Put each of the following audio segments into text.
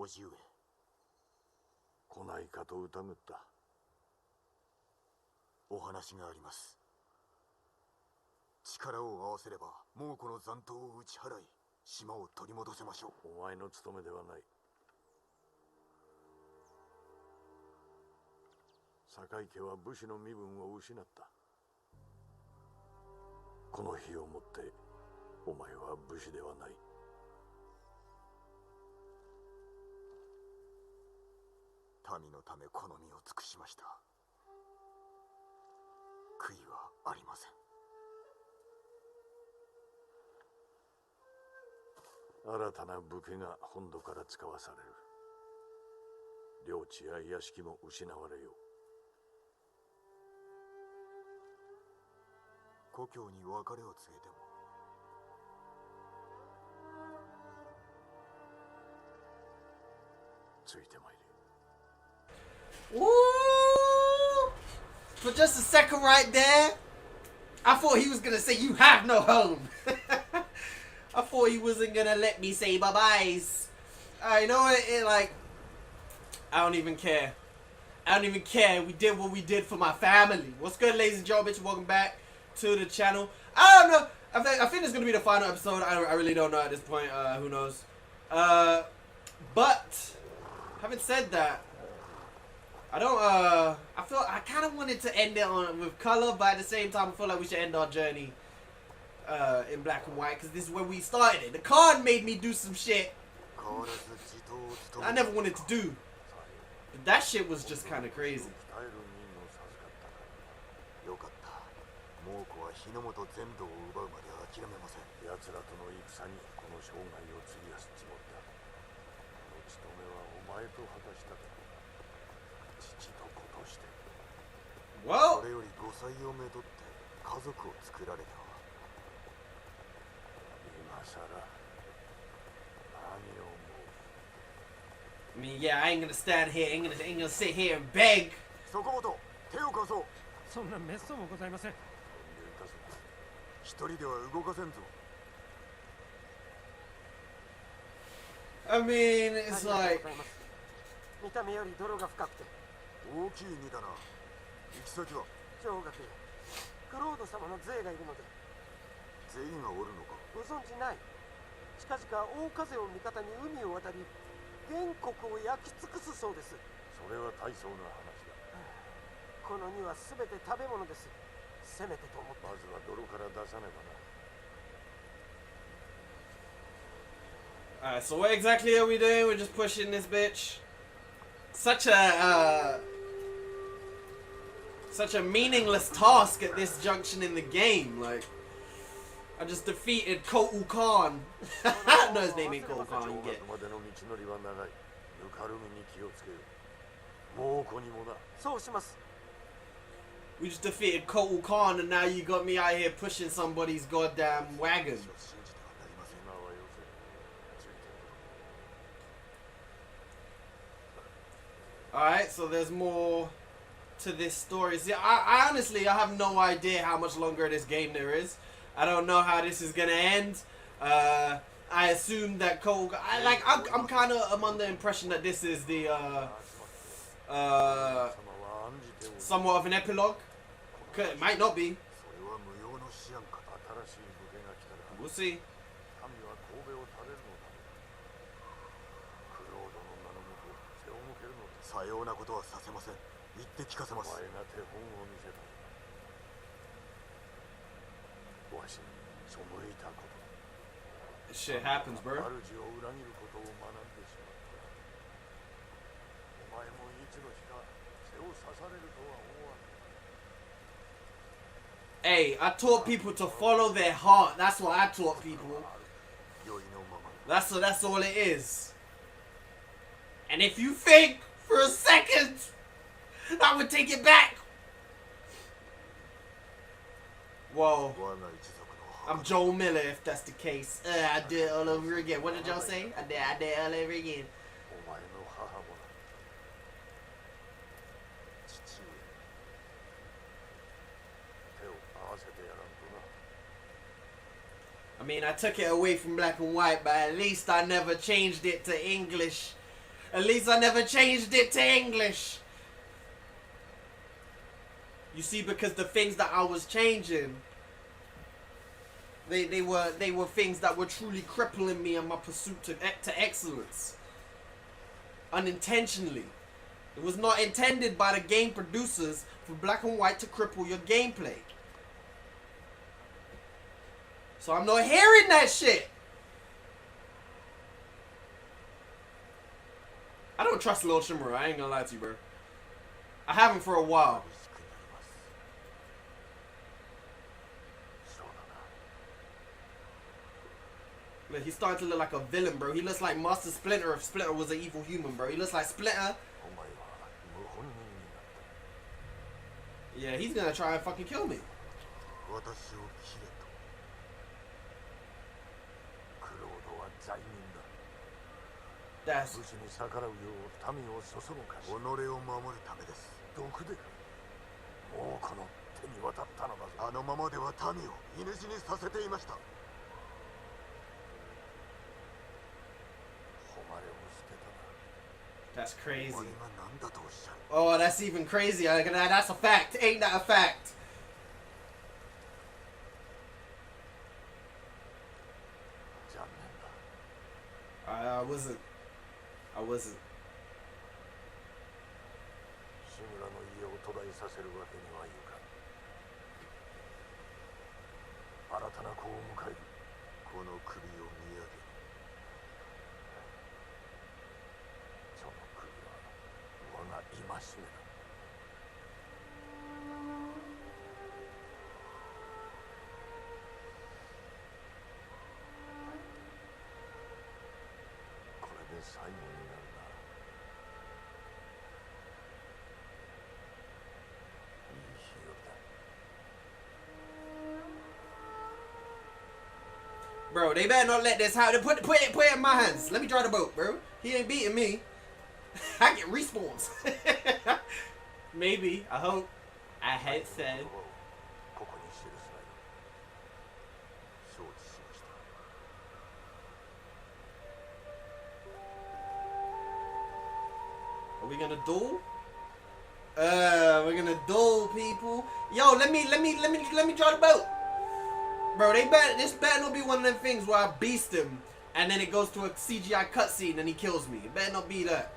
叔父上。来ないかと疑った。お話があります。力を合わせれば蒙古の残党を打ち払い、島を取り戻せましょう。お前の務めではない。堺家は武士の身分を失った。この日をもってお前は武士ではない。民のためこの身を尽くしました。悔いはありません。新たな武家が本土から使わされる。領地や屋敷も失われよう。故郷に別れを告げても。ついてまいれ。Ooh! For just a second right there, I thought he was gonna say you have no home. I thought he wasn't gonna let me say bye byes. You know what? I don't even care. I don't even care. We did what we did for my family. What's good, ladies and gentlemen? Welcome back to the channel. I don't know. I think it's gonna be the final episode. I really don't know at this point. Who knows? But having said that, I don't. I kind of wanted to end it with color, but at the same time, I feel like we should end our journey in black and white because this is where we started it. The card made me do some shit I never wanted to do. But that shit was just kind of crazy. 蒙古は日の本全土を奪うまで諦めません。奴らとの戦にこの生涯を費やすつもりだ。この務めはお前と果たしたか。父と子として。それより5歳をめとって家族を作られたわ。今さら何を思う。 I mean, yeah, I ain't gonna stand here. Ain't gonna sit here and beg. そこもと手を貸そう。そんなめっそうもございません。一人では動かせんぞ。I mean, it's like. 見た目より泥が深くて大きい荷だな。行き先は上学へ。クロード様の税がいるので。税がおるのか。ご存知ない。近々大風を味方に海を渡り原国を焼き尽くすそうです。それは大層な話だ。この荷はすべて食べ物です。せめてと思って。まずは泥から出さねばな。 Alright, so what exactly are we doing? We're just pushing this bitch. Such a meaningless task at this junction in the game. Like, I just defeated Khotun Khan. No, his name ain't Khotun Khan. You get. そうします。 We just defeated Khotun Khan, and now you got me out here pushing somebody's goddamn wagon. Alright, so there's more to this story. See, I honestly, I have no idea how much longer this game there is. I don't know how this is gonna end. I assume that I'm kind of under the impression that this is the somewhat of an epilogue. It might not be. We'll see. This shit happens, bro. Hey, I taught people to follow their heart. That's what I taught people. That's all it is. And if you think for a second I would take it back. Whoa. I'm Joel Miller if that's the case. I did it all over again. What did y'all say? I did it all over again. I mean, I took it away from black and white, but at least I never changed it to English At least I never changed it to English. You see, because the things that I was changing, they were things that were truly crippling me in my pursuit to excellence. Unintentionally. It was not intended by the game producers for black and white to cripple your gameplay. So I'm not hearing that shit. I don't trust Lord Shimura. I ain't gonna lie to you, bro. I haven't for a while. Look, he's starting to look like a villain, bro. He looks like Master Splinter if Splinter was an evil human, bro. He looks like Splinter. Yeah, he's gonna try and fucking kill me. That's... That's crazy. Oh, that's even crazier. That's a fact. Ain't that a fact? I wasn't. Bro, they better not let this happen. Put it in my hands. Let me drive the boat, bro. He ain't beating me. I get respawns. Maybe. I hope. I had said. Are we gonna duel? We're gonna duel, people. Yo, let me drive the boat. Bro, this better not be one of them things where I beast him and then it goes to a CGI cutscene and he kills me. It better not be that.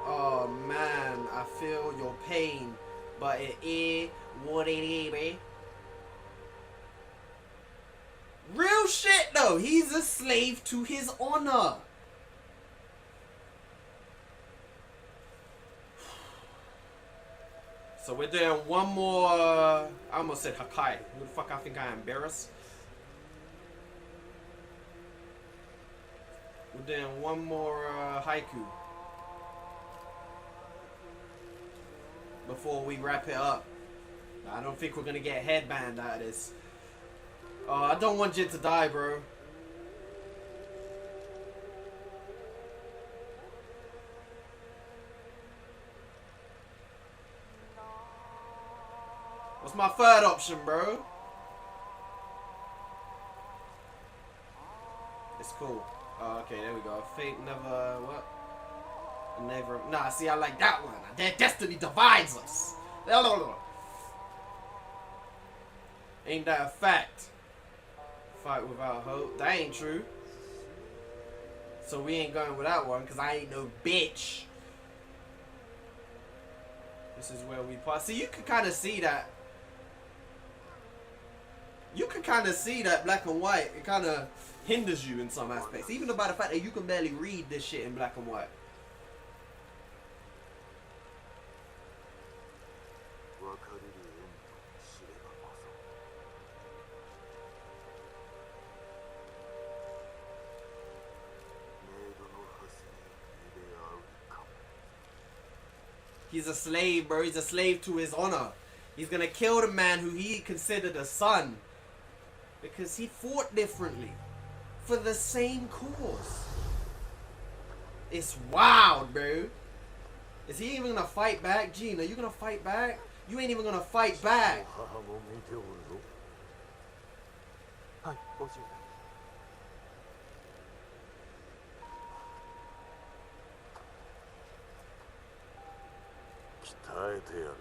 Oh man, I feel your pain, but it is what it is, man. Real shit though, he's a slave to his honor. So we're doing one more, I almost said Hakai. Who the fuck I think I embarrass? We're doing one more haiku. Before we wrap it up. I don't think we're gonna get headband out of this. I don't want Jin to die, bro. What's my third option, bro? It's cool. Oh, okay, there we go. Fate never... What? Never... Nah, see, I like that one. Their destiny divides us. Ain't that a fact? Fight without hope. That ain't true. So we ain't going with that one, because I ain't no bitch. This is where we part. See, you can kind of see that. You can kind of see that black and white, it kind of hinders you in some aspects. Even by the fact that you can barely read this shit in black and white. He's a slave, bro. He's a slave to his honor. He's gonna kill the man who he considered a son. Because he fought differently. For the same cause. It's wild, bro. Is he even gonna fight back? Gene, are you gonna fight back? You ain't even gonna fight back. 母も見ておるぞ。はい、ご主人。鍛えてやる。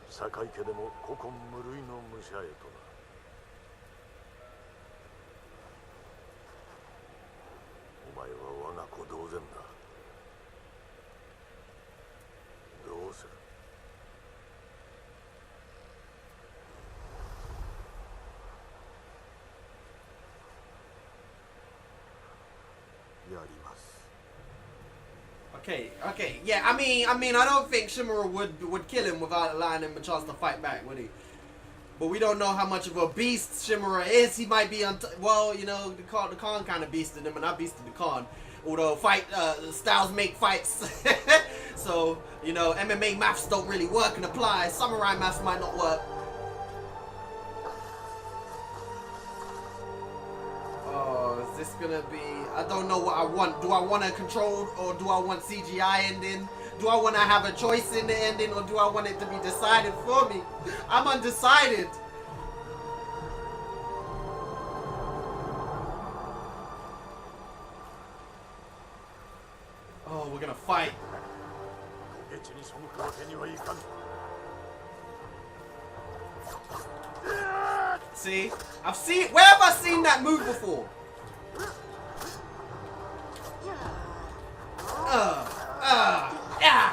堺家でも古今無類の武者へとな。お前は我が子同然だ。どうする？やります。 Okay, okay, yeah. I mean, I don't think Shimura would kill him without allowing him a chance to fight back, would he? But we don't know how much of a beast Shimura is. He might be well, you know, the Khan kind of beasted him, and I beasted the Khan. Although styles make fights, so you know, MMA maths don't really work and apply. Samurai maths might not work. Oh, is this gonna be? I don't know what I want. Do I want to control, or do I want CGI ending? Do I want to have a choice in the ending, or do I want it to be decided for me? I'm undecided. Oh, we're gonna fight. See? Where have I seen that move before? Yeah.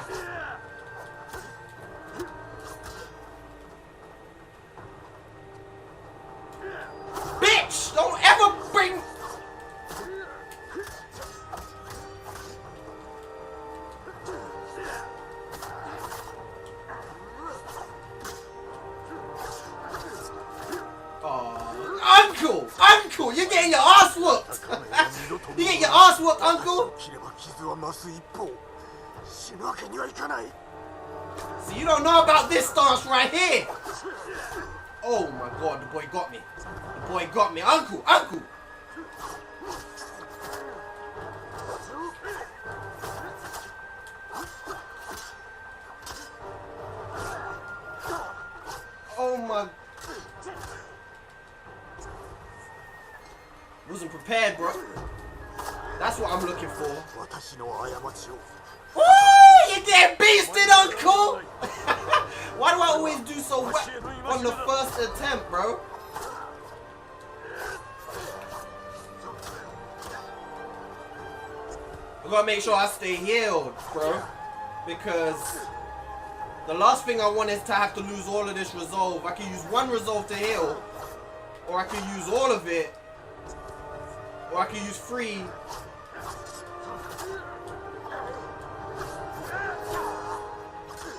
Bitch! Don't ever bring... Uncle! You're getting your ass whooped! You getting your ass whooped, Uncle? See, you don't know about this stance right here! Oh my god, the boy got me. The boy got me. Uncle! Oh my... Wasn't prepared, bro. That's what I'm looking for. Ooh, you get beasted, Uncle! Why do I always do so well on the first attempt, bro? I gotta make sure I stay healed, bro. Because the last thing I want is to have to lose all of this resolve. I can use one resolve to heal, or I can use all of it, or I can use 3.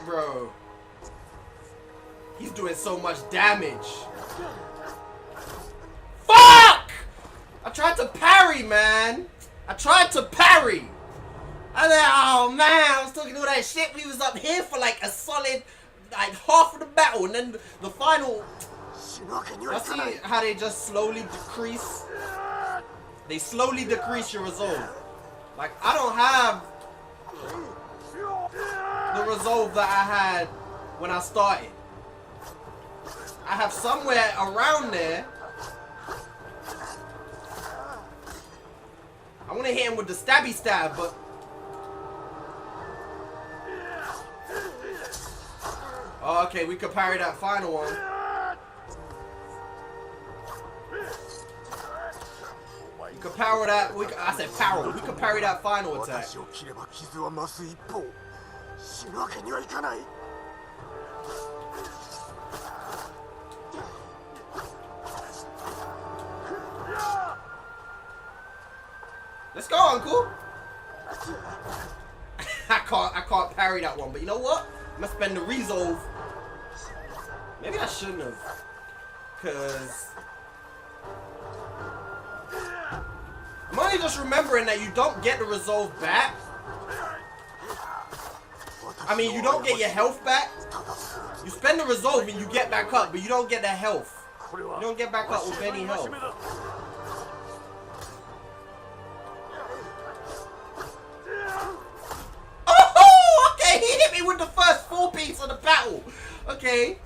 Bro. He's doing so much damage. Fuck! I tried to parry, man. I tried to parry. Oh man, I was talking all that shit. We was up here for like a solid, like half of the battle, and then the final. I see how they just slowly decrease. They slowly decrease your resolve. Like I don't have the resolve that I had when I started. I have somewhere around there. I want to hit him with the stabby stab, but oh, okay, we could parry that final one. We could power that. I said power. We could parry that final attack. Let's go, Uncle. I can't parry that one, but you know what? I'm gonna spend the resolve. Maybe I shouldn't have, cause I'm only just remembering that you don't get the resolve back. I mean, you don't get your health back. You spend the resolve and you get back up, but you don't get the health. You don't get back up with any health. Oh, okay, he hit me with the first 4 piece of the battle. Okay.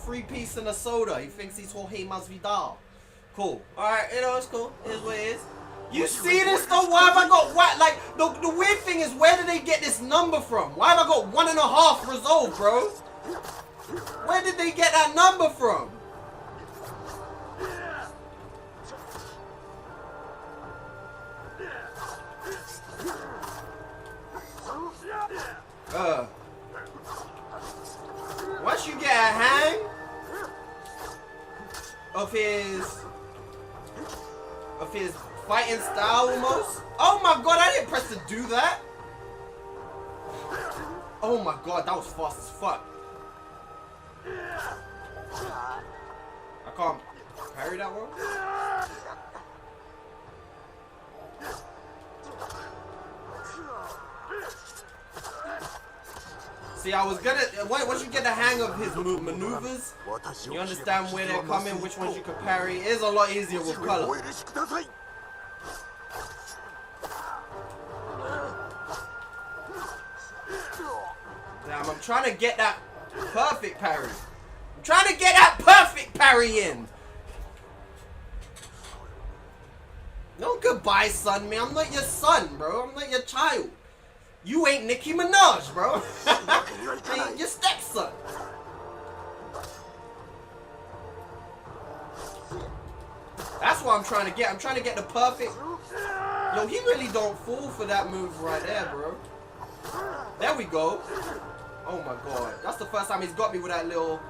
Free piece and a soda. He thinks he's Jorge Masvidal. Cool. Alright, you know, it's cool. It is what it is. You see this though? Why have I got what? Like, the weird thing is, where did they get this number from? Why have I got 1.5 resolve, bro? Where did they get that number from? Once you get a hang of his fighting style almost. Oh my god, I didn't press to do that. Oh my god, that was fast as fuck. I can't parry that one. See, I was gonna, once you get the hang of his maneuvers, you understand where they're coming, which ones you can parry. It is a lot easier with color. Damn, I'm trying to get that perfect parry. I'm trying to get that perfect parry in. No goodbye, son, man. I'm not your son, bro. I'm not your child. You ain't Nicki Minaj, bro. I ain't your stepson. That's what I'm trying to get. I'm trying to get the perfect. Yo, he really don't fall for that move right there, bro. There we go. Oh my god. That's the first time he's got me with that little...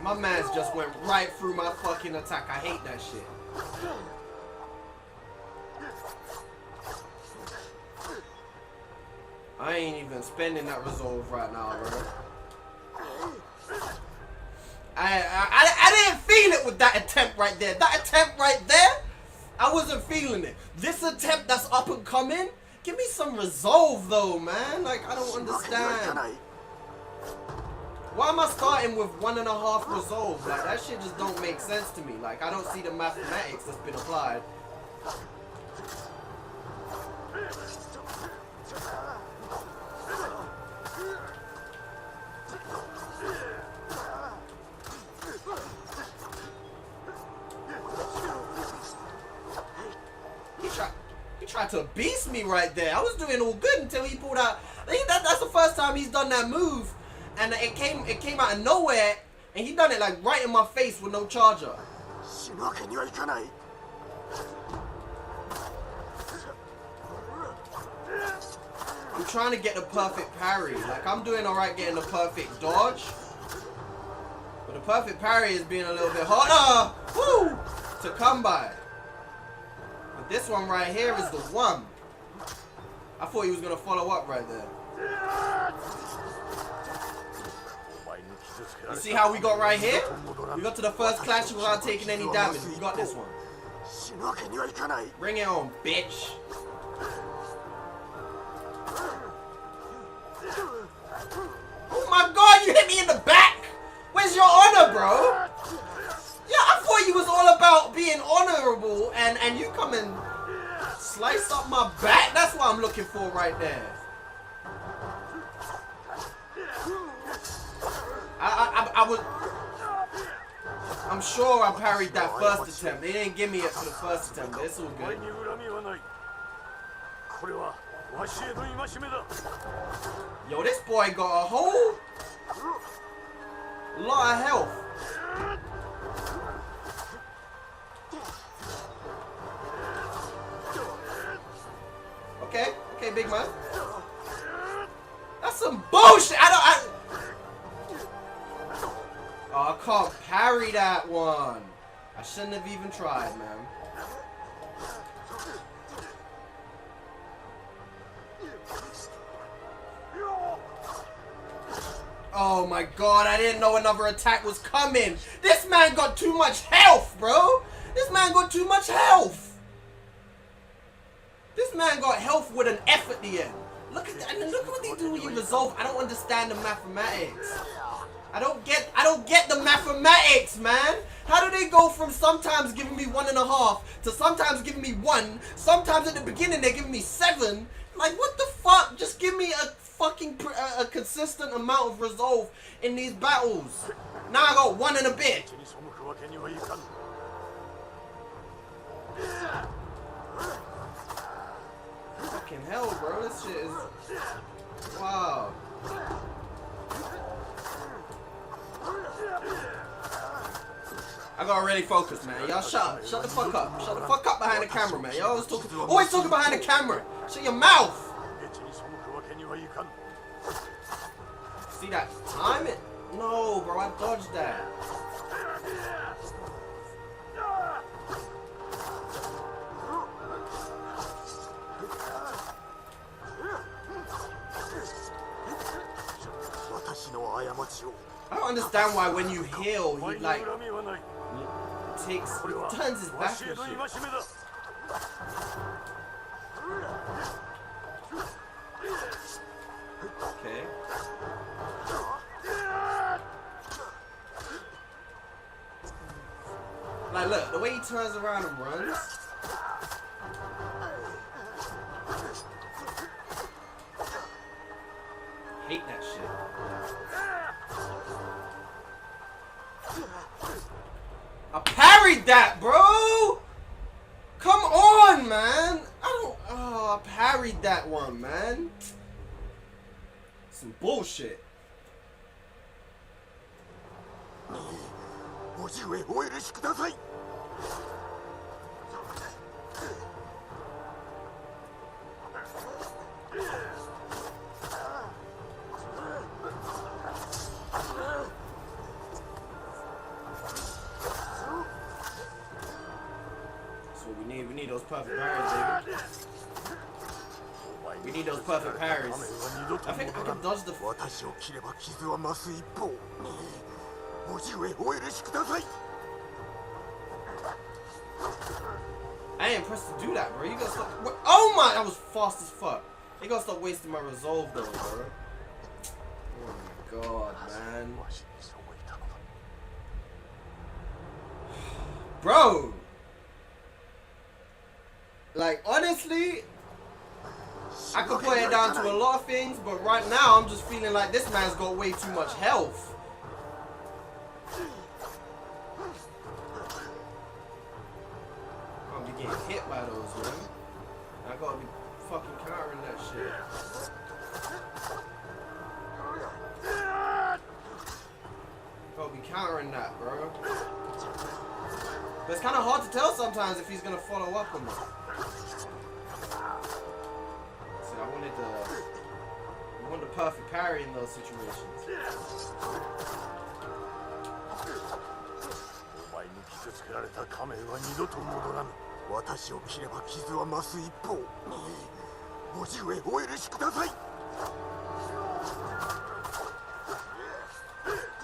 My man's just went right through my fucking attack. I hate that shit. I ain't even spending that resolve right now, bro. I didn't feel it with that attempt right there. That attempt right there, I wasn't feeling it. This attempt that's up and coming, give me some resolve though, man. Like, I don't understand. Why am I starting with 1.5 resolve? Like, that shit just don't make sense to me. Like, I don't see the mathematics that's been applied. He tried to beast me right there. I was doing all good until he pulled out. That's the first time he's done that move. And it came out of nowhere, and he done it like right in my face with no charger. I'm trying to get the perfect parry. Like, I'm doing alright getting the perfect dodge. But the perfect parry is being a little bit harder, woo, to come by. But this one right here is the one. I thought he was going to follow up right there. You see how we got right here? We got to the first clash without taking any damage. We got this one. Bring it on, bitch. Oh my god, you hit me in the back! Where's your honor, bro? Yeah, I thought you was all about being honorable and you come and slice up my back? That's what I'm looking for right there. I'm sure I parried that first attempt. They didn't give me it for the first attempt, but it's all good. Yo, this boy got a whole lot of health. Okay, big man. That's some bullshit. Oh, I can't parry that one. I shouldn't have even tried, man. Oh my god, I didn't know another attack was coming. This man got too much health, bro. This man got too much health. This man got health with an F at the end. Look at that. And look what they do when you resolve. I don't understand the mathematics. I don't get the mathematics, man. How do they go from sometimes giving me 1.5 to sometimes giving me 1? Sometimes at the beginning they're giving me 7. Like, what the fuck? Just give me a fucking a consistent amount of resolve in these battles. Now I got 1 and a bit. Fucking hell, bro. This shit is... Wow. I gotta really focus, man. Y'all shut up. Shut the fuck up. Shut the fuck up behind the camera, man. Y'all always talking behind the camera. Shut your mouth. See that? Time it. No, bro. I dodged that. I don't understand why when you heal, he like turns his back and shit. Okay. Like, look, the way he turns around and runs. Hate that shit. I parried that, bro! Come on, man! I parried that one, man. Some bullshit. We need those perfect parries, baby. We need those perfect parries. I think I can dodge the... I ain't pressed to do that, bro. You gotta stop... Oh my... That was fast as fuck. You gotta stop wasting my resolve, though, bro. Oh my god, man. Bro! Like, honestly, I could put it down to a lot of things, but right now I'm just feeling like this man's got way too much health. I'm be getting hit by those, man. I gotta be fucking countering that shit. Gotta be countering that, bro. But it's kind of hard to tell sometimes if he's gonna follow up or not. See, I wanted the perfect parry in those situations.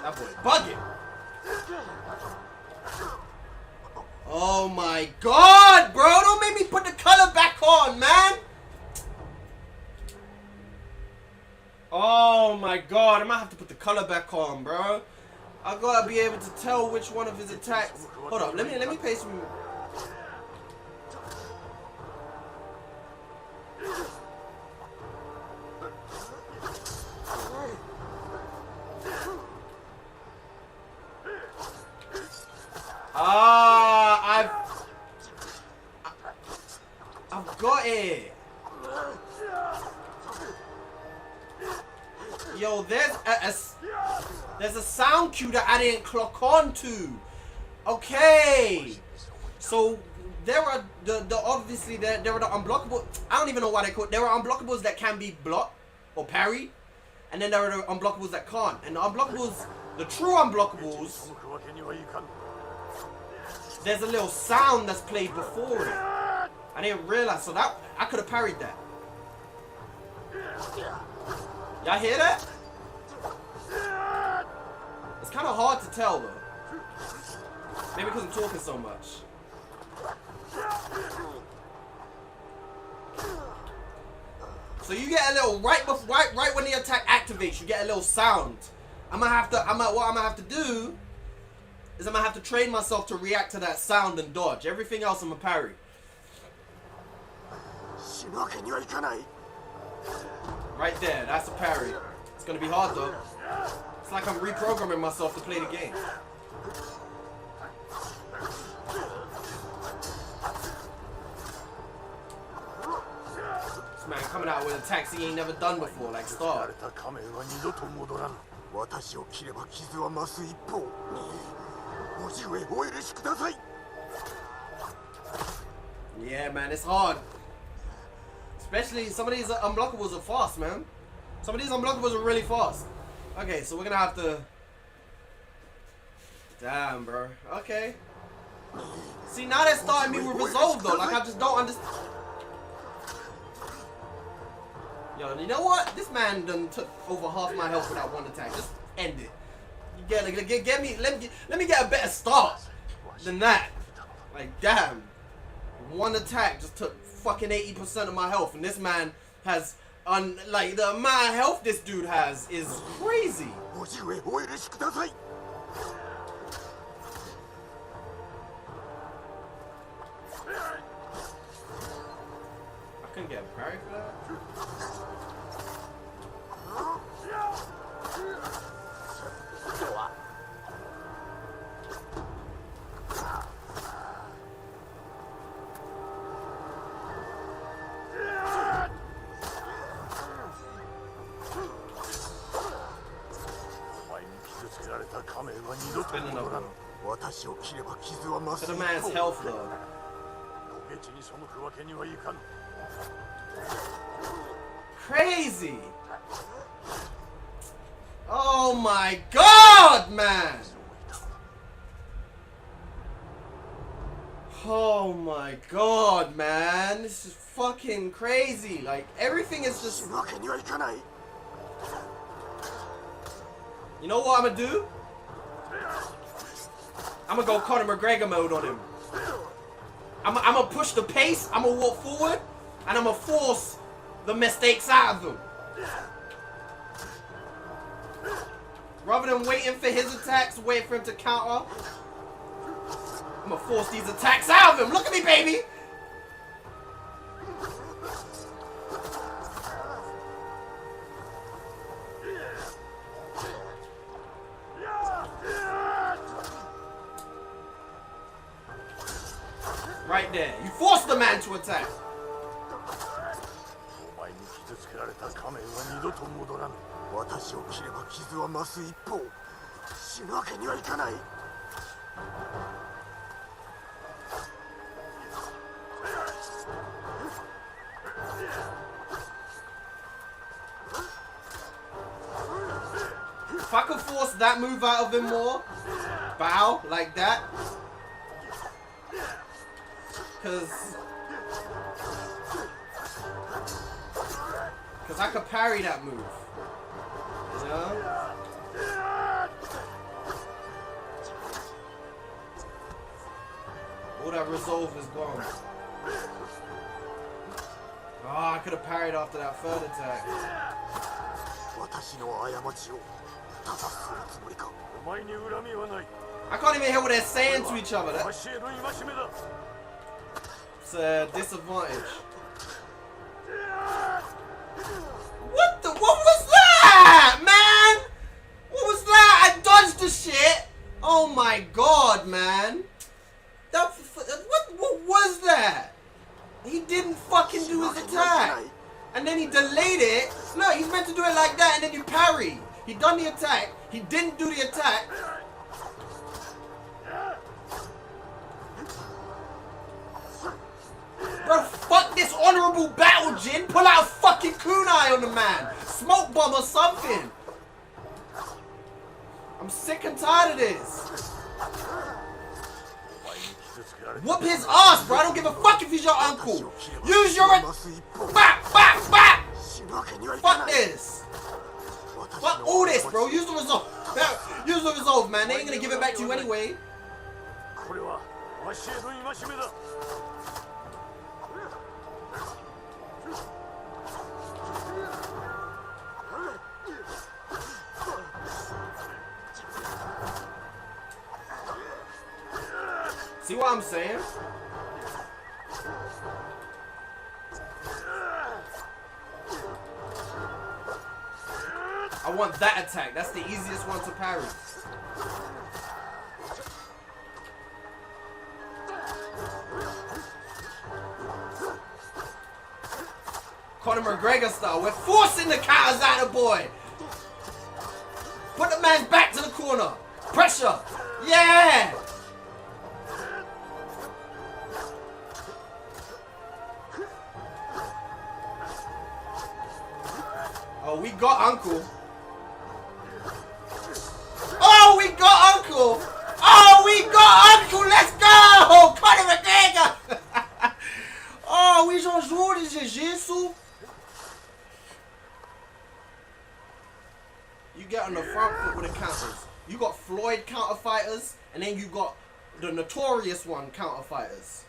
That boy bugging. Oh my god, bro! Don't make me put the color back on, man! Oh my god, I might have to put the color back on, bro. I gotta be able to tell which one of his attacks. Hold up, let me pay some. I've got it. Yo, there's a sound cue that I didn't clock on to. Okay, so there are obviously there are the unblockable. I don't even know why they call it. There are unblockables that can be blocked or parried, and then there are the unblockables that can't. And the unblockables, the true unblockables, there's a little sound that's played before it. I didn't realize, so that I could have parried that. Y'all hear that? It's kind of hard to tell though. Maybe because I'm talking so much. So you get a little right when the attack activates, you get a little sound. what I'm gonna have to do is I'm gonna have to train myself to react to that sound and dodge. Everything else I'm a parry. Right there, that's a parry. It's gonna be hard though. It's like I'm reprogramming myself to play the game. This man coming out with attacks he ain't never done before, like Star. Yeah, man, it's hard. Especially some of these unblockables are fast, man. Some of these unblockables are really fast. Okay, so we're gonna have to... Damn, bro. Okay. See, now they're starting me with resolve, though. Like, I just don't understand. Yo, you know what? This man done took over half my health with that one attack. Just end it. Let me get a better start than that. Like, damn. One attack just took fucking 80% of my health, and this man has, like, the amount of health this dude has is crazy. I couldn't get a parry for that. To the man's health, though. Crazy! Oh my god, man! Oh my god, man! This is fucking crazy. Like, everything is just... You know what I'm gonna do? I'm gonna go Conor McGregor mode on him. I'm gonna push the pace, I'm gonna walk forward, and I'm gonna force the mistakes out of him. Rather than waiting for his attacks, waiting for him to counter, I'm gonna force these attacks out of him. Look at me, baby! Right there. You forced the man to attack. If I could force that move out of him more, bow, like that. Cause I could parry that move. You know? All that resolve is gone. Oh, I could have parried after that third attack. I can't even hear what they're saying to each other. It's a disadvantage. What was that, man? What was that? I dodged the shit. Oh my god, man. What was that? He didn't fucking do his attack. And then he delayed it. Look, he's meant to do it like that and then you parry. He done the attack. He didn't do the attack. Bro, fuck this honorable battle, Jin. Pull out a fucking kunai on the man. Smoke bomb or something. I'm sick and tired of this. Whoop his ass, bro. I don't give a fuck if he's your uncle. Use your... Bap, bap, bap. Fuck this. Fuck all this, bro. Use the resolve. Use the resolve, man. They ain't gonna give it back to you anyway. See what I'm saying? I want that attack. That's the easiest one to parry. Conor McGregor style. We're forcing the counters out of the boy. Put the man back to the corner. Pressure. Yeah. Oh, we got Uncle. Oh, we got Uncle. Oh, we got Uncle. Let's go. Conor McGregor. Oh, we já jogou de jiu-jitsu. You get on the front foot with the counters. You got Floyd counter fighters, and then you got the notorious one counter fighters.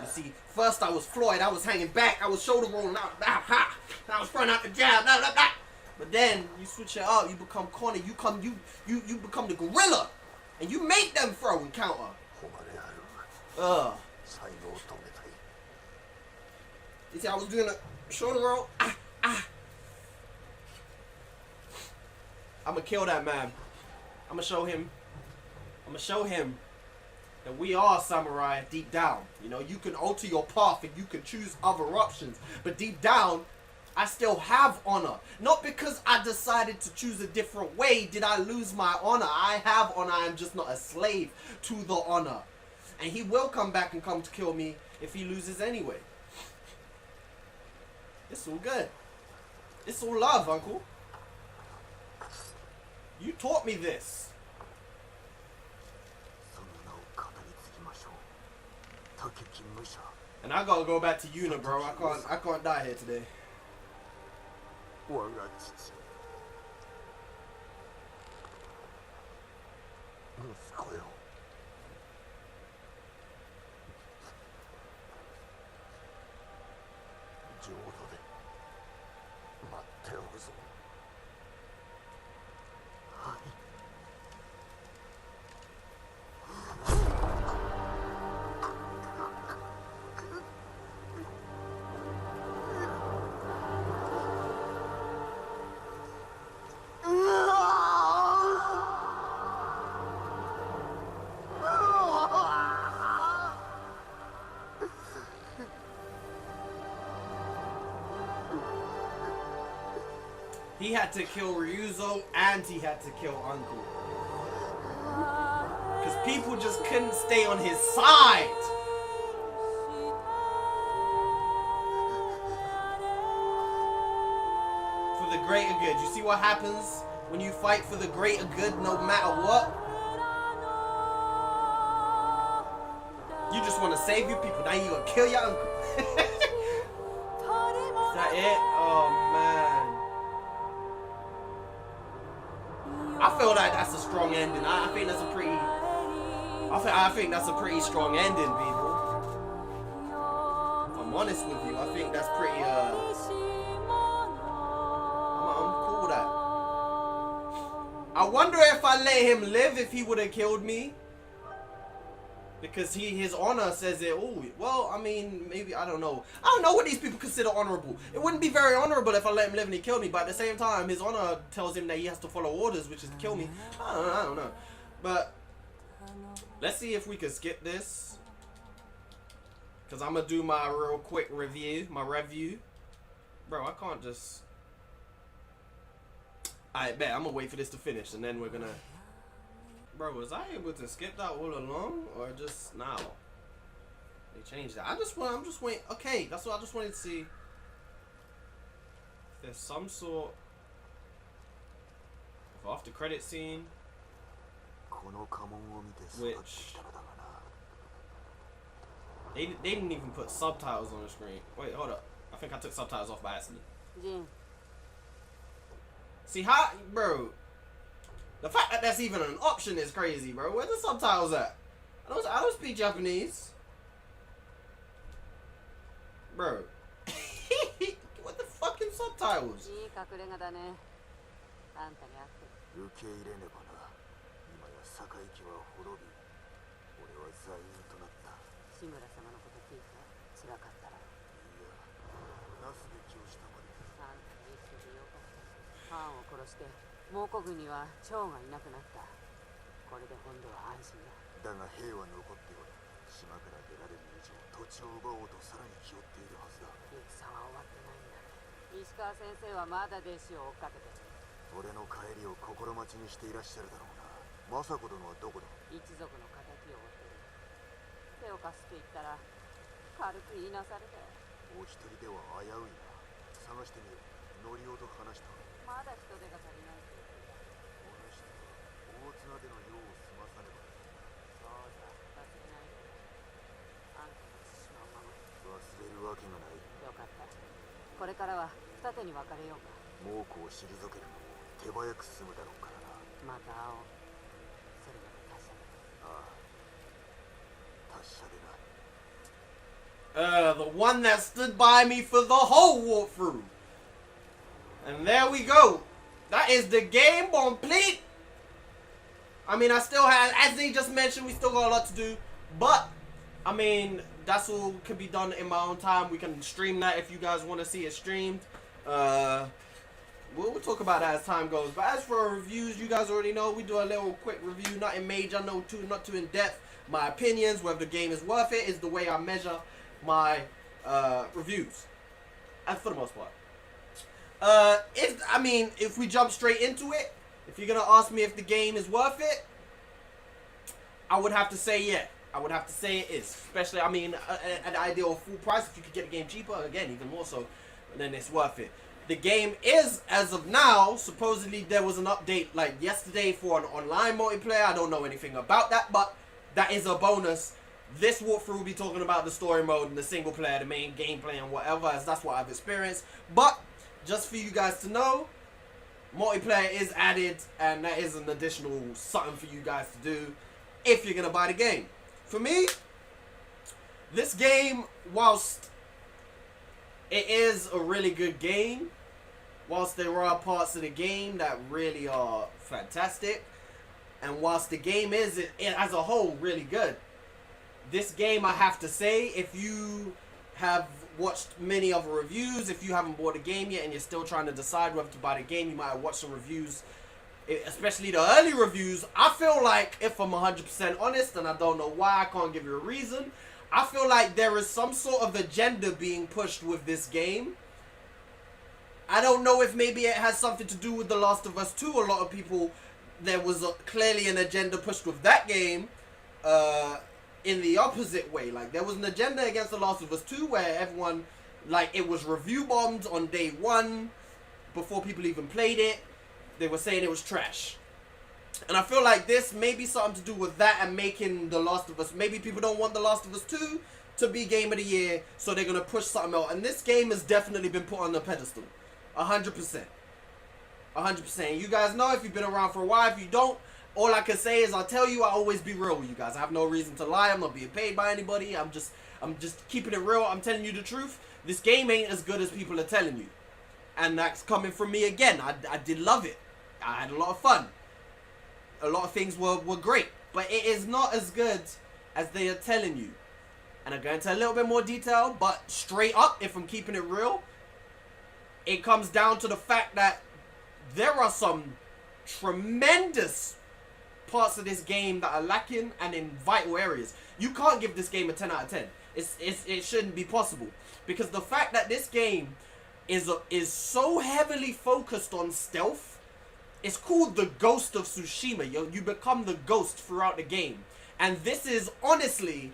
You see, first I was Floyd, I was hanging back, I was shoulder rolling out, I was throwing out the jab, but then you switch it up, you become Conor, you become the gorilla, and you make them throw and counter. You see, I was doing a shoulder roll. I'ma kill that man. I'ma show him that we are samurai deep down. You know, you can alter your path and you can choose other options. But deep down, I still have honor. Not because I decided to choose a different way did I lose my honor. I have honor. I'm just not a slave to the honor. And he will come back and come to kill me if he loses anyway. It's all good. It's all love, Uncle. You taught me this. And I gotta go back to Yuna, bro. I can't die here today. He had to kill Ryuzo and he had to kill Uncle. Because people just couldn't stay on his side. For the greater good. You see what happens when you fight for the greater good no matter what? You just want to save your people. Now you gonna kill your uncle. Is that it? Oh man. I feel like that's a strong ending. I think that's a pretty. I think that's a pretty strong ending, people. If I'm honest with you, I think that's pretty. I'm cool with that. I wonder if I let him live, if he would have killed me. Because his honor says it. Oh, well, I mean, maybe, I don't know. I don't know what these people consider honorable. It wouldn't be very honorable if I let him live and he killed me. But at the same time, his honor tells him that he has to follow orders, which is to kill me. I don't know. But let's see if we can skip this. Because I'm going to do my real quick review. Bro, I can't just... I bet. I'm going to wait for this to finish. And then we're going to... Bro, was I able to skip that all along, or just now? They changed that. I'm just waiting. Okay, that's what I just wanted to see. If there's some sort of after credit scene, which they didn't even put subtitles on the screen. Wait, hold up. I think I took subtitles off by accident. See how, bro? The fact that that's even an option is crazy, bro. Where the subtitles at? I don't speak Japanese. Bro. What the fucking subtitles? 坂行は滅び、俺は座員となった。志村様のこと聞いた。辛かったら。いや、なすべきをしたまで。あんたが生きててよかった。ハーンを殺して蒙古軍には趙がいなくなった。これで本土は安心だ。だが兵は残っており、島から出られる以上土地を奪おうとさらに気負っているはずだ。戦は終わってないんだ。石川先生はまだ弟子を追っかけてる。俺の帰りを心待ちにしていらっしゃるだろうな。政子殿はどこだ。一族の敵を追ってる。手を貸すって言ったら軽く言いなされて。お一人では危ういな。探してみよう。ノリオと話した。まだ人手が足りないって言ってた。この人は大綱での用を済まさねば。そうだ、忘れないで。あんたの対馬を守る。忘れるわけがない。よかった。これからは二手に分かれようか。猛虎を退けるのも手早く済むだろうからな。また会おう。それまで達者で。ああ、達者でな。The one that stood by me for the whole walkthrough. And there we go. That is the game complete. I mean, I still have, as they just mentioned, we still got a lot to do. But, I mean, that's all can be done in my own time. We can stream that if you guys want to see it streamed. We'll talk about that as time goes. But as for our reviews, you guys already know we do a little quick review, nothing major, not too in depth. My opinions, whether the game is worth it, is the way I measure my reviews, and for the most part. If we jump straight into it, if you're gonna ask me if the game is worth it, I would have to say yeah. I would have to say it is. Especially, I mean, at the ideal full price, if you could get the game cheaper, again, even more so, then it's worth it. The game is, as of now, supposedly there was an update like yesterday for an online multiplayer. I don't know anything about that, but that is a bonus. This walkthrough will be talking about the story mode and the single player, the main gameplay and whatever, as that's what I've experienced. But, just for you guys to know, multiplayer is added, and that is an additional something for you guys to do if you're going to buy the game. For me, this game, whilst it is a really good game, whilst there are parts of the game that really are fantastic, and whilst the game is, as a whole, really good, this game, I have to say, if you have watched many other reviews, if you haven't bought the game yet and you're still trying to decide whether to buy the game, you might have watched some reviews, especially the early reviews. I feel like, if I'm 100% honest, and I don't know why, I can't give you a reason, I feel like there is some sort of agenda being pushed with this game. I don't know if maybe it has something to do with The Last of Us 2. A lot of people, there was clearly an agenda pushed with that game, in the opposite way. Like, there was an agenda against The Last of Us 2 where everyone, like, it was review bombed on day one before people even played it. They were saying it was trash. And I feel like this may be something to do with that and making The Last of Us, maybe people don't want The Last of Us 2 to be Game of the Year, so they're going to push something else. And this game has definitely been put on the pedestal. 100%. 100%. You guys know if you've been around for a while. If you don't, all I can say is I'll tell you, I'll always be real with you guys. I have no reason to lie. I'm not being paid by anybody. I'm just keeping it real. I'm telling you the truth. This game ain't as good as people are telling you. And that's coming from me again. I did love it. I had a lot of fun. A lot of things were great. But it is not as good as they are telling you. And I'll go into a little bit more detail. But straight up, if I'm keeping it real, it comes down to the fact that there are some tremendous parts of this game that are lacking and in vital areas. You can't give this game a 10 out of 10. It shouldn't be possible, because the fact that this game is so heavily focused on stealth. It's called the Ghost of Tsushima. You become the ghost throughout the game, and this is honestly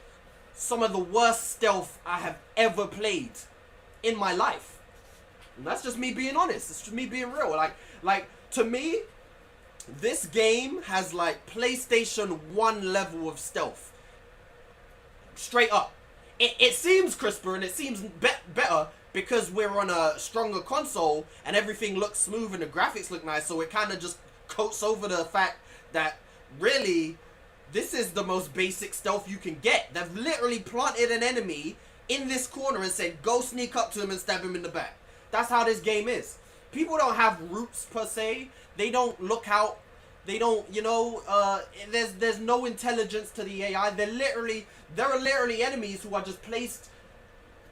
some of the worst stealth I have ever played in my life. And that's just me being honest. It's just me being real. Like to me, this game has like PlayStation 1 level of stealth. Straight up. It seems crisper and it seems better because we're on a stronger console and everything looks smooth and the graphics look nice, so it kind of just coats over the fact that really this is the most basic stealth you can get. They've literally planted an enemy in this corner and said, go sneak up to him and stab him in the back. That's how this game is. People don't have roots per se. They don't look out. They don't, you know, there's no intelligence to the AI. There are literally enemies who are just placed.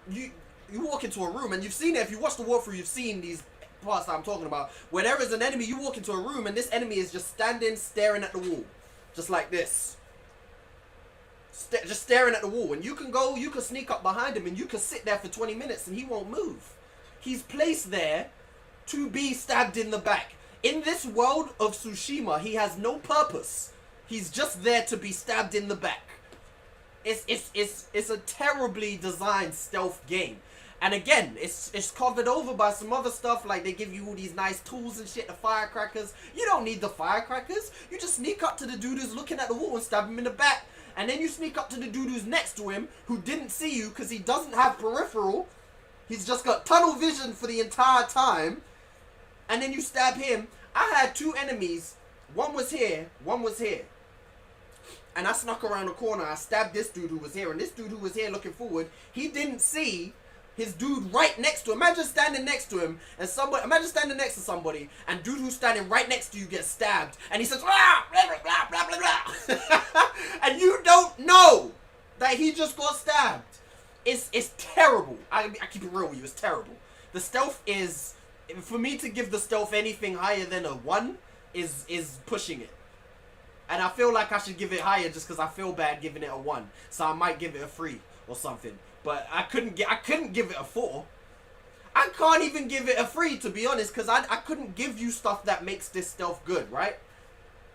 You walk into a room, and you've seen it. If you watch the walkthrough, you've seen these parts that I'm talking about. Where there is an enemy, you walk into a room, and this enemy is just standing, staring at the wall. Just like this. Just staring at the wall. And you can sneak up behind him, and you can sit there for 20 minutes, and he won't move. He's placed there to be stabbed in the back. In this world of Tsushima, he has no purpose. He's just there to be stabbed in the back. It's a terribly designed stealth game. And again, it's covered over by some other stuff, like they give you all these nice tools and shit, the firecrackers. You don't need the firecrackers. You just sneak up to the dude who's looking at the wall and stab him in the back. And then you sneak up to the dude who's next to him, who didn't see you because he doesn't have peripheral. He's just got tunnel vision for the entire time. And then you stab him. I had two enemies. One was here, one was here. And I snuck around the corner. I stabbed this dude who was here. And this dude who was here looking forward, he didn't see his dude right next to him. Imagine standing next to him and imagine standing next to somebody and dude who's standing right next to you gets stabbed. And he says, blah, blah, blah, blah, blah, blah. And you don't know that he just got stabbed. It's terrible. I keep it real with you. It's terrible. The stealth is... For me to give the stealth anything higher than a 1 is pushing it. And I feel like I should give it higher just because I feel bad giving it a 1. So I might give it a 3 or something. But I couldn't give it a 4. I can't even give it a 3, to be honest, because I couldn't give you stuff that makes this stealth good, right?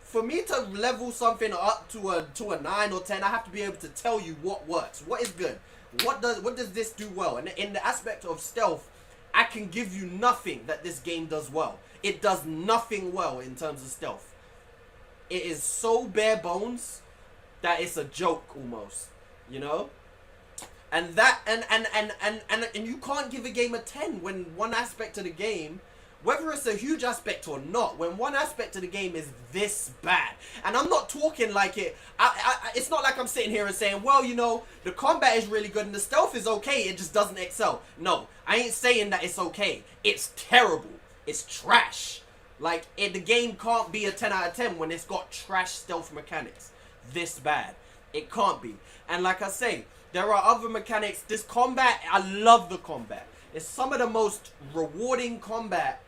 For me to level something up to a 9 or 10, I have to be able to tell you what works, what is good, what does this do well. And in the aspect of stealth, I can give you nothing that this game does well. It does nothing well in terms of stealth. It is so bare bones that it's a joke almost, you know? And that and you can't give a game a 10 when one aspect of the game, whether it's a huge aspect or not, when one aspect of the game is this bad. And I'm not talking like it, it's not like I'm sitting here and saying, well, you know, the combat is really good and the stealth is okay, it just doesn't excel. No, I ain't saying that it's okay. It's terrible. It's trash. Like, the game can't be a 10 out of 10 when it's got trash stealth mechanics this bad. It can't be. And like I say, there are other mechanics. This combat, I love the combat. It's some of the most rewarding combat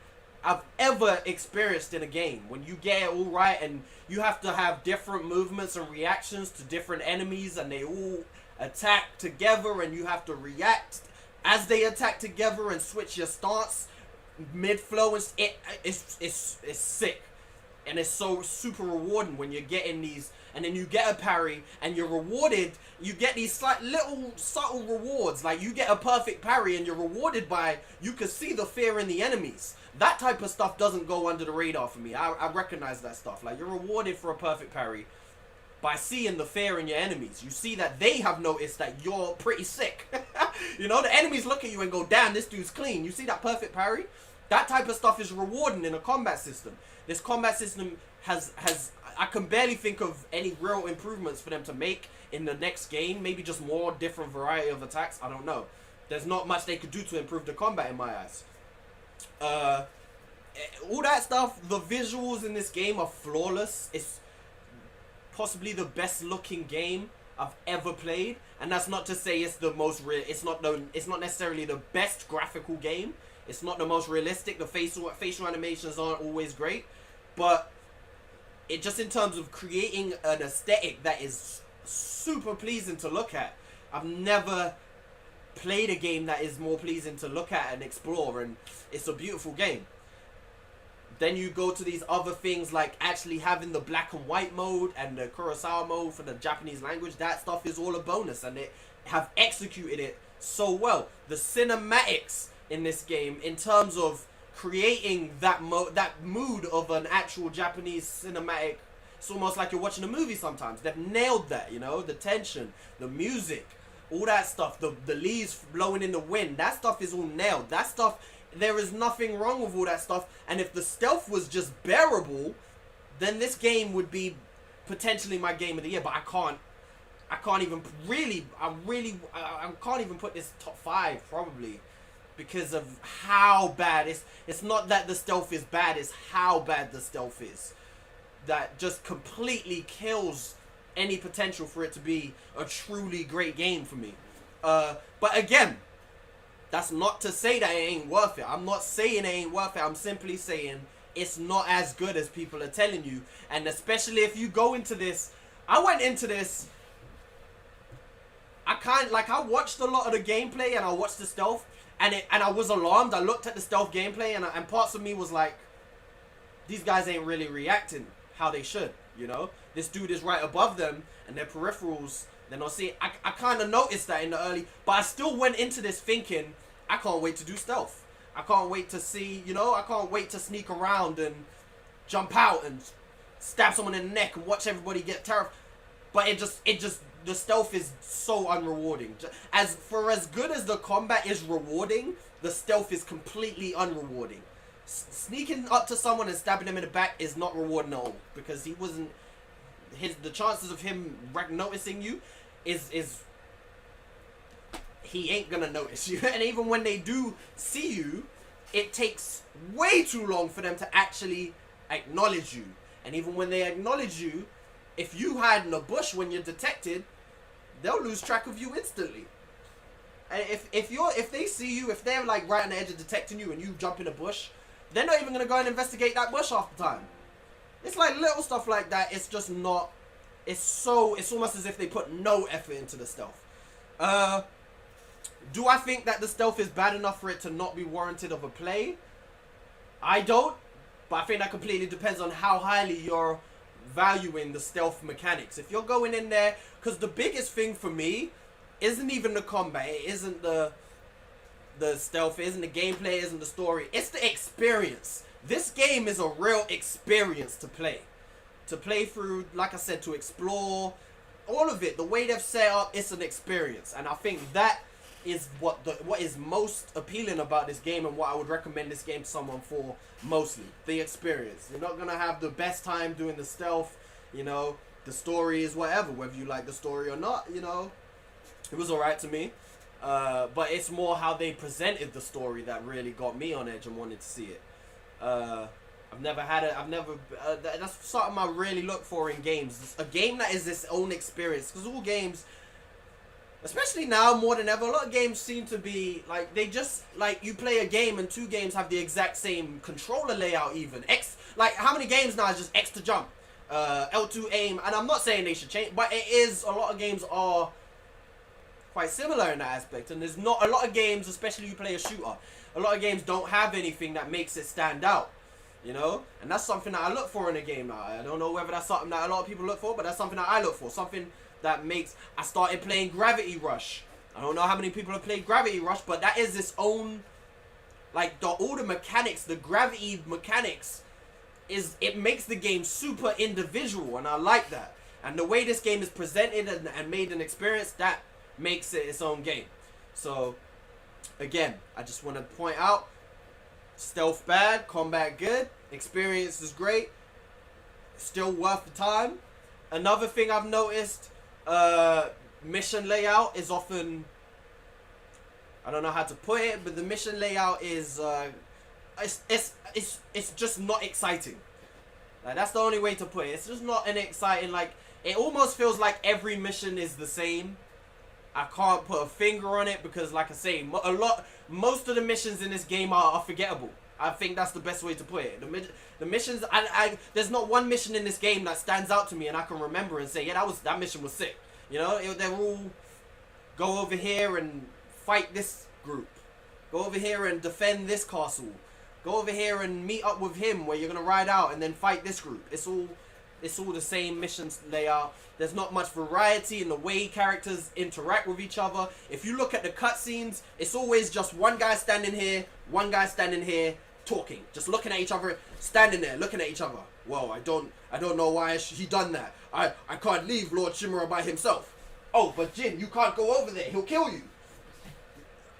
I've ever experienced in a game. When you get it all right and you have to have different movements and reactions to different enemies and they all attack together and you have to react as they attack together and switch your stance mid-flow. It's sick. And it's so super rewarding when you're getting these, and then you get a parry and you're rewarded. You get these little subtle rewards, like you get a perfect parry and you're rewarded by, you can see the fear in the enemies. That type of stuff doesn't go under the radar for me. I recognize that stuff. Like, you're rewarded for a perfect parry by seeing the fear in your enemies. You see that they have noticed that you're pretty sick. You know, the enemies look at you and go, damn, this dude's clean. You see that perfect parry? That type of stuff is rewarding in a combat system. This combat system has I can barely think of any real improvements for them to make in the next game. Maybe just more different variety of attacks. I don't know. There's not much they could do to improve the combat in my eyes. All that stuff, the visuals in this game are flawless. It's possibly the best looking game I've ever played, and that's not to say it's the most real. It's not necessarily the best graphical game. It's not the most realistic. The facial animations aren't always great, but it just in terms of creating an aesthetic that is super pleasing to look at. I've never played a game that is more pleasing to look at and explore, and it's a beautiful game. Then you go to these other things like actually having the black and white mode and the Kurosawa mode for the Japanese language. That stuff is all a bonus, and they have executed it so well. The cinematics in this game, in terms of creating that mood of an actual Japanese cinematic, it's almost like you're watching a movie sometimes. They've nailed that, you know, the tension, the music, all that stuff, the leaves blowing in the wind, that stuff is all nailed. That stuff, there is nothing wrong with all that stuff. And if the stealth was just bearable, then this game would be potentially my game of the year. But I can't even really, I can't even put this top 5 probably, because of how bad it's not that the stealth is bad, it's how bad the stealth is. that just completely kills any potential for it to be a truly great game for me. But again, that's not to say that it ain't worth it. I'm not saying it ain't worth it. I'm simply saying it's not as good as people are telling you. And especially if you go into this, I went into this, I watched a lot of the gameplay and I watched the stealth, and I was alarmed. I looked at the stealth gameplay and parts of me was like, these guys ain't really reacting how they should, you know? This dude is right above them and their peripherals, they're not seeing. I kind of noticed that in the early, but I still went into this thinking, I can't wait to do stealth. I can't wait to see, you know, I can't wait to sneak around and jump out and stab someone in the neck and watch everybody get terrified. But it just, the stealth is so unrewarding. As good as the combat is rewarding, the stealth is completely unrewarding. Sneaking up to someone and stabbing them in the back is not rewarding at all, because he wasn't, the chances of him noticing you is he ain't gonna notice you. And even when they do see you, it takes way too long for them to actually acknowledge you. And even when they acknowledge you, if you hide in a bush when you're detected, they'll lose track of you instantly. And if they see you, if they're like right on the edge of detecting you and you jump in a bush, they're not even gonna go and investigate that bush half the time. It's like little stuff like that. It's just not. It's almost as if they put no effort into the stealth. Do I think that the stealth is bad enough for it to not be warranted of a play? I don't, but I think that completely depends on how highly you're valuing the stealth mechanics. If you're going in there, because the biggest thing for me isn't even the combat, it isn't the stealth, it isn't the gameplay, it isn't the story, it's the experience. This game is a real experience to play through, like I said, to explore all of it. The way they've set up, it's an experience, and I think that is what is most appealing about this game, and what I would recommend this game to someone for mostly. The experience. You're not gonna have the best time doing the stealth, you know. The story is whatever, whether you like the story or not, you know. It was alright to me, but it's more how they presented the story that really got me on edge and wanted to see it. That's something I really look for in games. A game that is its own experience, because all games, especially now more than ever, a lot of games seem to be like, they just, like, you play a game and two games have the exact same controller layout even. Like, how many games now is just X to jump, L2 aim, and I'm not saying they should change, but it is, a lot of games are quite similar in that aspect, and there's not a lot of games, especially you play a shooter, a lot of games don't have anything that makes it stand out, you know, and that's something that I look for in a game now. I don't know whether that's something that a lot of people look for, but that's something that I look for, something that makes. I started playing Gravity Rush. I don't know how many people have played Gravity Rush, but that is its own, like, all the mechanics, the gravity mechanics, it makes the game super individual, and I like that. And the way this game is presented and made an experience, that makes it its own game. So, again, I just want to point out, stealth bad, combat good, experience is great, still worth the time. Another thing I've noticed, mission layout is often, I don't know how to put it, but the mission layout is it's just not exciting. Like, that's the only way to put it. It's just not an exciting, like, it almost feels like every mission is the same. I can't put a finger on it because, like I say, most of the missions in this game are forgettable. I think that's the best way to put it. The missions, there's not one mission in this game that stands out to me and I can remember and say, yeah, that mission was sick. You know, they're all, go over here and fight this group. Go over here and defend this castle. Go over here and meet up with him where you're gonna ride out and then fight this group. It's all the same missions layout. There's not much variety in the way characters interact with each other. If you look at the cutscenes, it's always just one guy standing here, one guy standing here, talking, just looking at each other, standing there, looking at each other. Whoa, I don't know why he done that. I can't leave Lord Shimura by himself. Oh, but Jin, you can't go over there. He'll kill you.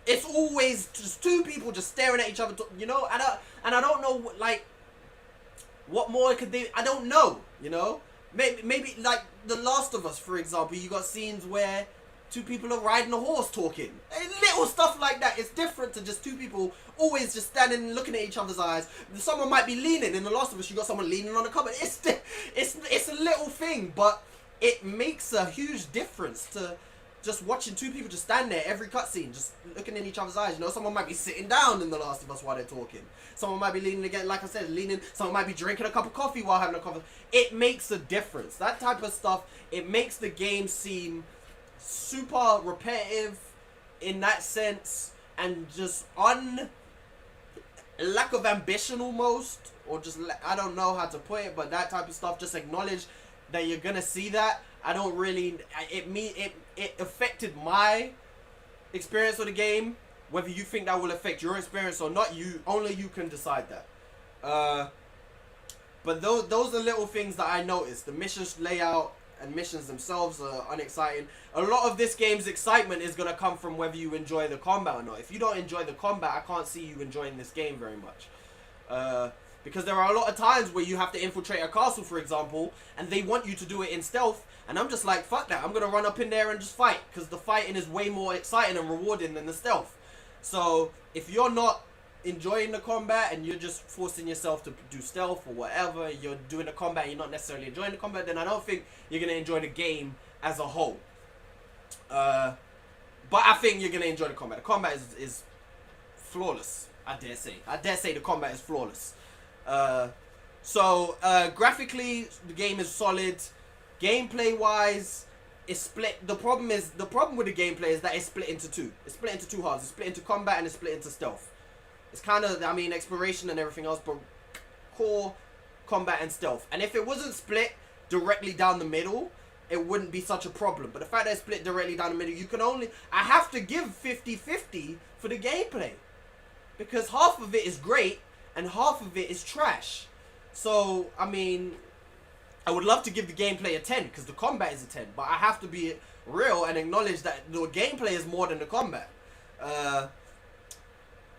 It's always just two people just staring at each other, you know. And I don't know, like, what more could they? I don't know, you know. Maybe like The Last of Us, for example. You got scenes where two people are riding a horse talking. Little stuff like that. It's different to just two people always just standing and looking at each other's eyes. Someone might be leaning. In The Last of Us, you got someone leaning on a cupboard. It's a little thing, but it makes a huge difference to just watching two people just stand there every cutscene, just looking in each other's eyes. You know, someone might be sitting down in The Last of Us while they're talking. Someone might be leaning again, like I said, leaning. Someone might be drinking a cup of coffee while having a coffee. It makes a difference. That type of stuff, it makes the game seem super repetitive in that sense, and just lack of ambition almost, or just, I don't know how to put it, but that type of stuff, just acknowledge that you're gonna see that. I don't really, it affected my experience of the game. Whether you think that will affect your experience or not, only you can decide that. But those are little things that I noticed. The missions layout and missions themselves are unexciting. A lot of this game's excitement is gonna come from whether you enjoy the combat or not. If you don't enjoy the combat, I can't see you enjoying this game very much. Because there are a lot of times where you have to infiltrate a castle, for example, and they want you to do it in stealth, and I'm just like, fuck that, I'm gonna run up in there and just fight, because the fighting is way more exciting and rewarding than the stealth. So, if you're not enjoying the combat, and you're just forcing yourself to do stealth or whatever, you're doing the combat, you're not necessarily enjoying the combat, then I don't think you're gonna enjoy the game as a whole. But I think you're gonna enjoy the combat. The combat is flawless, I dare say. I dare say the combat is flawless. Graphically, the game is solid. Gameplay wise, it's split. The problem with the gameplay is that it's split into two. It's split into two halves. It's split into combat and it's split into stealth. It's kind of, I mean, exploration and everything else, but core combat and stealth. And if it wasn't split directly down the middle, it wouldn't be such a problem. But the fact that it's split directly down the middle, I have to give 50-50 for the gameplay, because half of it is great and half of it is trash. So, I mean, I would love to give the gameplay a 10, because the combat is a 10. But I have to be real and acknowledge that the gameplay is more than the combat.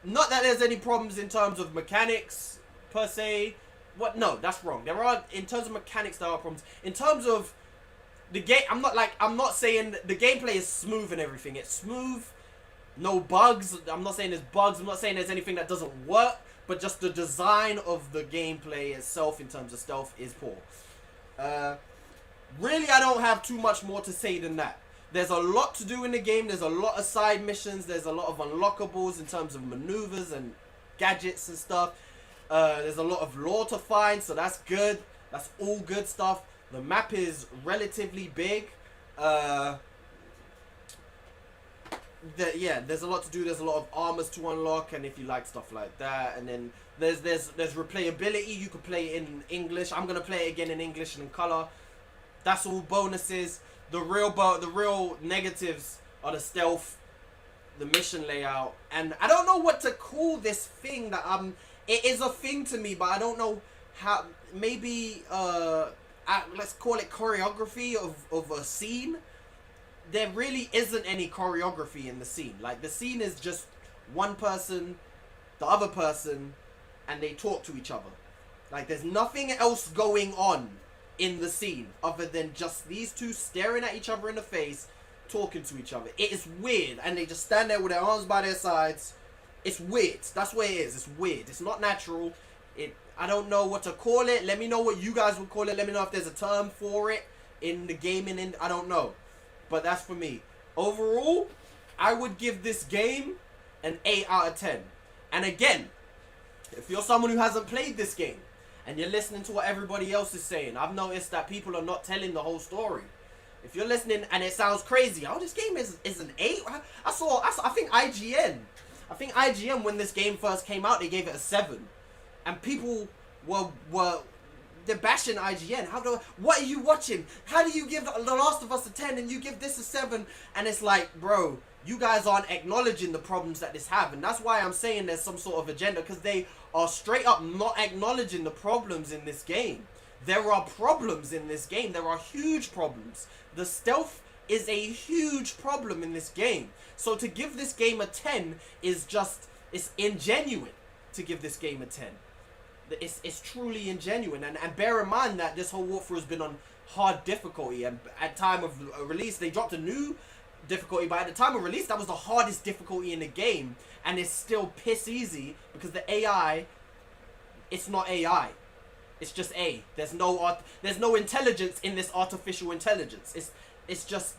Not that there's any problems in terms of mechanics, per se. No, that's wrong. There are, in terms of mechanics, there are problems. In terms of the game, I'm not saying the gameplay is smooth and everything. It's smooth, no bugs. I'm not saying there's bugs. I'm not saying there's anything that doesn't work. But just the design of the gameplay itself in terms of stealth is poor. Really, I don't have too much more to say than that. There's a lot to do in the game. There's a lot of side missions. There's a lot of unlockables in terms of maneuvers and gadgets and stuff. There's a lot of lore to find, so that's good. That's all good stuff. The map is relatively big. There's a lot to do. There's a lot of armors to unlock, and if you like stuff like that, and then there's replayability. You could play it in English. I'm gonna play it again in English and in color. That's all bonuses. The real negatives are the stealth, the mission layout, and I don't know what to call this thing that it is a thing to me, but I don't know how. Maybe let's call it choreography of a scene. There really isn't any choreography in the scene. Like, the scene is just one person, the other person, and they talk to each other. Like, there's nothing else going on in the scene other than just these two staring at each other in the face, talking to each other. It is weird, and they just stand there with their arms by their sides. It's weird. That's what it is. It's weird. It's not natural. I don't know what to call it. Let me know what you guys would call it. Let me know if there's a term for it in the gaming. I don't know. But that's for me. Overall, I would give this game an 8 out of 10. And again, if you're someone who hasn't played this game and you're listening to what everybody else is saying, I've noticed that people are not telling the whole story. If you're listening and it sounds crazy, oh, this game is an 8. I think IGN, when this game first came out, they gave it a 7, and people were they're bashing IGN. What are you watching? How do you give The Last of Us a 10 and you give this a 7? And it's like, bro, you guys aren't acknowledging the problems that this have, and that's why I'm saying there's some sort of agenda, because they are straight up not acknowledging the problems in this game. There are problems in this game. There are huge problems. The stealth is a huge problem in this game. So to give this game a 10 is just, it's ingenuine to give this game a 10. It's truly ingenuine, and bear in mind that this whole walkthrough has been on hard difficulty, and at time of release they dropped a new difficulty, but at the time of release, that was the hardest difficulty in the game, and it's still piss easy because the AI, it's not AI, it's just there's no intelligence in this artificial intelligence. It's just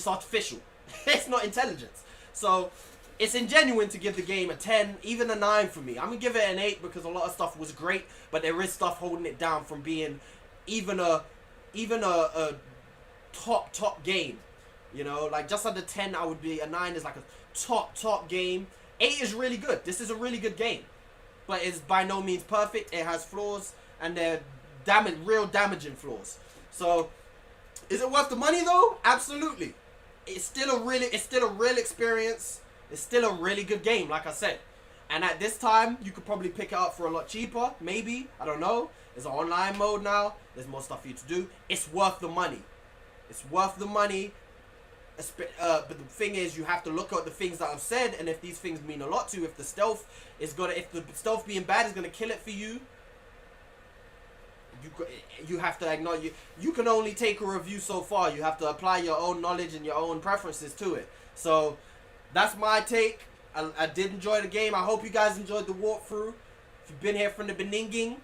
artificial. It's not intelligence. So it's ingenuine to give the game a 10, even a 9 for me. I'm gonna give it an 8 because a lot of stuff was great, but there is stuff holding it down from being even a top game. You know, like just under 10 I would be. A 9 is like a top game. 8 is really good. This is a really good game, but it's by no means perfect. It has flaws, and they're real damaging flaws. So is it worth the money though? Absolutely. It's still a real experience. It's still a really good game, like I said. And at this time, you could probably pick it up for a lot cheaper. Maybe. I don't know. There's an online mode now. There's more stuff for you to do. It's worth the money. It's worth the money. But the thing is, you have to look at the things that I've said, and if these things mean a lot to you, if the stealth being bad is gonna kill it for you, you have to acknowledge you can only take a review so far. You have to apply your own knowledge and your own preferences to it. So that's my take. I did enjoy the game. I hope you guys enjoyed the walkthrough. If you've been here from the beginning,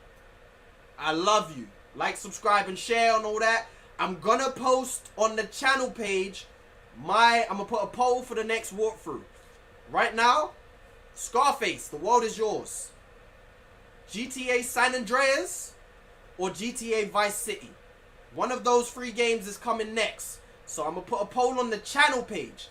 I love you. Like, subscribe, and share and all that. I'm gonna post on the channel page I'm gonna put a poll for the next walkthrough. Right now, Scarface, the world is yours. GTA San Andreas or GTA Vice City. One of those 3 games is coming next. So I'm gonna put a poll on the channel page.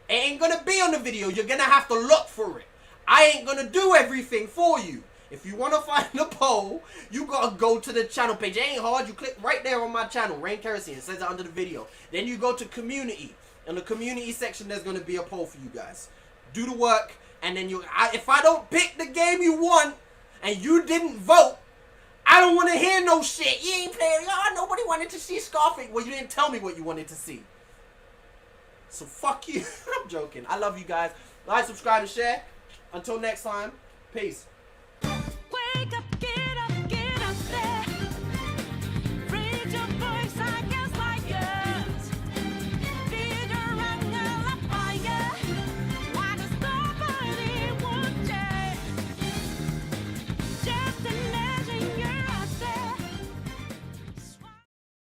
It ain't gonna be on the video. You're gonna have to look for it. I ain't gonna do everything for you. If you wanna find the poll, you gotta go to the channel page. It ain't hard. You click right there on my channel, RainKeroseneyt. It says it under the video. Then you go to community. In the community section, there's gonna be a poll for you guys. Do the work, and then if I don't pick the game you want and you didn't vote, I don't want to hear no shit. You ain't playing. Oh, nobody wanted to see Scarface. Well, you didn't tell me what you wanted to see. So fuck you. I'm joking. I love you guys. Like, subscribe, and share. Until next time, peace.